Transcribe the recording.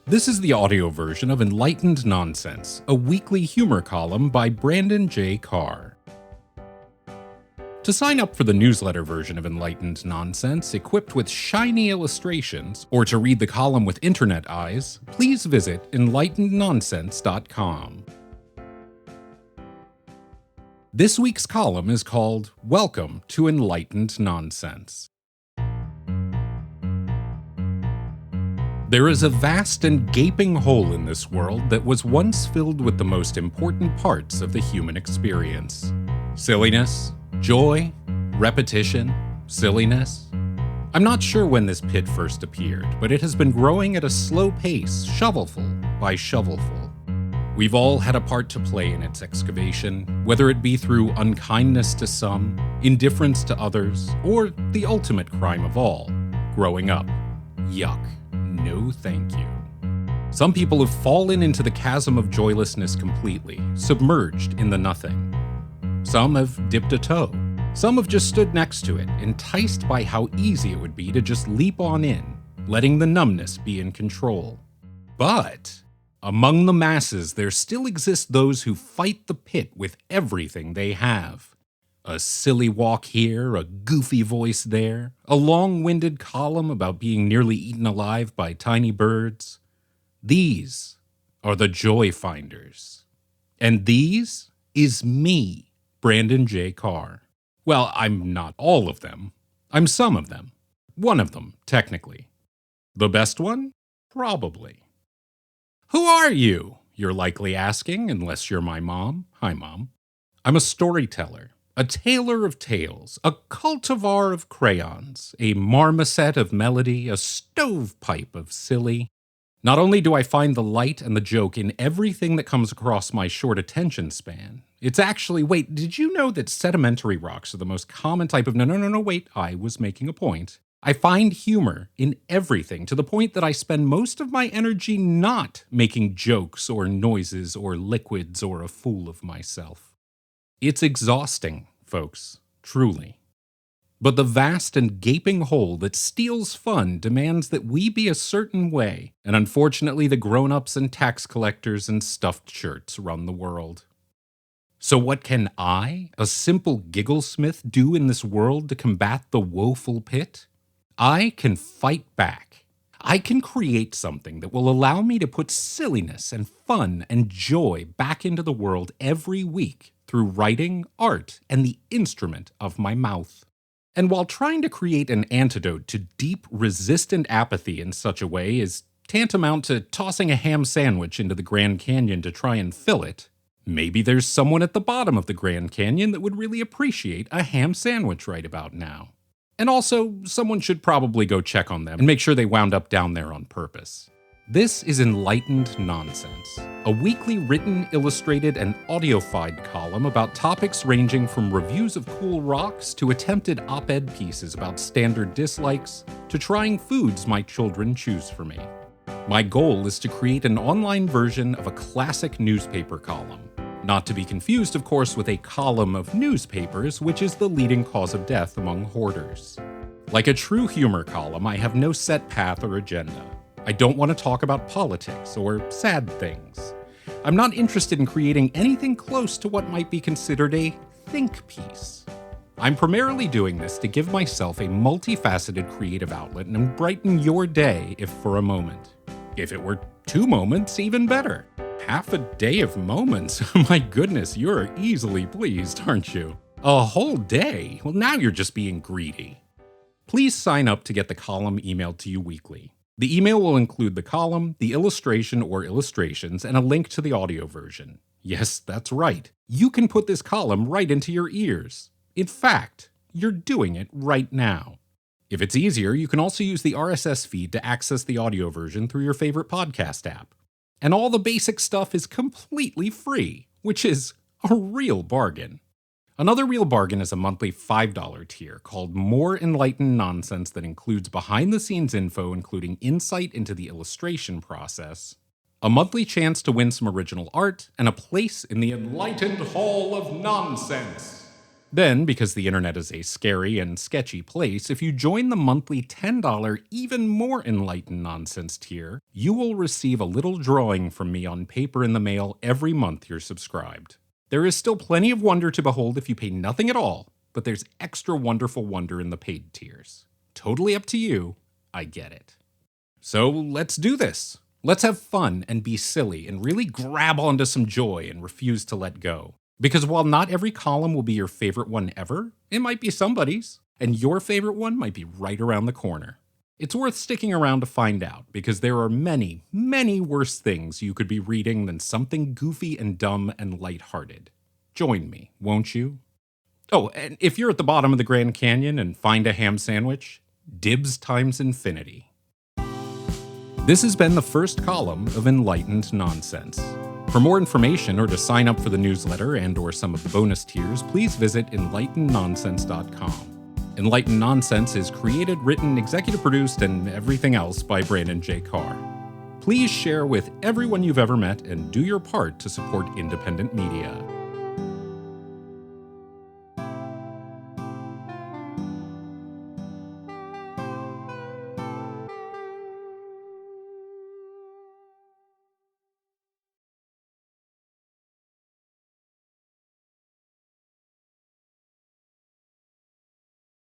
This is the audio version of Enlightened Nonsense, a weekly humor column by Brandon J. Carr. To sign up for the newsletter version of Enlightened Nonsense, equipped with shiny illustrations, or to read the column with internet eyes, please visit enlightenednonsense.com. This week's column is called Welcome to Enlightened Nonsense. There is a vast and gaping hole in this world that was once filled with the most important parts of the human experience. Silliness, joy, repetition, silliness. I'm not sure when this pit first appeared, but it has been growing at a slow pace, shovelful by shovelful. We've all had a part to play in its excavation, whether it be through unkindness to some, indifference to others, or the ultimate crime of all, growing up. Yuck. No thank you. Some people have fallen into the chasm of joylessness completely, submerged in the nothing. Some have dipped a toe. Some have just stood next to it, enticed by how easy it would be to just leap on in, letting the numbness be in control. But among the masses, there still exist those who fight the pit with everything they have. A silly walk here, a goofy voice there, a long-winded column about being nearly eaten alive by tiny birds. These are the joy finders. And these is me, Brandon J. Carr. Well, I'm not all of them. I'm some of them. One of them, technically. The best one? Probably. Who are you? You're likely asking, unless you're my mom. Hi, Mom. I'm a storyteller. A tailor of tales, a cultivar of crayons, a marmoset of melody, a stovepipe of silly. Not only do I find the light and the joke in everything that comes across my short attention span, it's actually, wait, did you know that sedimentary rocks are the most common type of, no, wait, I was making a point. I find humor in everything to the point that I spend most of my energy not making jokes or noises or liquids or a fool of myself. It's exhausting, folks, truly. But the vast and gaping hole that steals fun demands that we be a certain way, and unfortunately the grown-ups and tax collectors and stuffed shirts run the world. So what can I, a simple gigglesmith, do in this world to combat the woeful pit? I can fight back. I can create something that will allow me to put silliness and fun and joy back into the world every week, through writing, art, and the instrument of my mouth. And while trying to create an antidote to deep, resistant apathy in such a way is tantamount to tossing a ham sandwich into the Grand Canyon to try and fill it, maybe there's someone at the bottom of the Grand Canyon that would really appreciate a ham sandwich right about now. And also, someone should probably go check on them and make sure they wound up down there on purpose. This is Enlightened Nonsense, a weekly written, illustrated, and audiophied column about topics ranging from reviews of cool rocks to attempted op-ed pieces about standard dislikes to trying foods my children choose for me. My goal is to create an online version of a classic newspaper column, not to be confused, of course, with a column of newspapers, which is the leading cause of death among hoarders. Like a true humor column, I have no set path or agenda. I don't want to talk about politics or sad things. I'm not interested in creating anything close to what might be considered a think piece. I'm primarily doing this to give myself a multifaceted creative outlet and brighten your day if for a moment. If it were 2 moments, even better. Half a day of moments? My goodness, you're easily pleased, aren't you? A whole day? Well, now you're just being greedy. Please sign up to get the column emailed to you weekly. The email will include the column, the illustration or illustrations, and a link to the audio version. Yes, that's right. You can put this column right into your ears. In fact, you're doing it right now. If it's easier, you can also use the RSS feed to access the audio version through your favorite podcast app. And all the basic stuff is completely free, which is a real bargain. Another real bargain is a monthly $5 tier called More Enlightened Nonsense that includes behind-the-scenes info including insight into the illustration process, a monthly chance to win some original art, and a place in the Enlightened Hall of Nonsense. Then, because the internet is a scary and sketchy place, if you join the monthly $10 even more Enlightened Nonsense tier, you will receive a little drawing from me on paper in the mail every month you're subscribed. There is still plenty of wonder to behold if you pay nothing at all, but there's extra wonderful wonder in the paid tiers. Totally up to you, I get it. So let's do this. Let's have fun and be silly and really grab onto some joy and refuse to let go. Because while not every column will be your favorite one ever, it might be somebody's, and your favorite one might be right around the corner. It's worth sticking around to find out, because there are many, many worse things you could be reading than something goofy and dumb and lighthearted. Join me, won't you? Oh, and if you're at the bottom of the Grand Canyon and find a ham sandwich, dibs times infinity. This has been the first column of Enlightened Nonsense. For more information or to sign up for the newsletter and/or some of the bonus tiers, please visit enlightenednonsense.com. Enlightened Nonsense is created, written, executive produced, and everything else by Brandon J. Carr. Please share with everyone you've ever met and do your part to support independent media.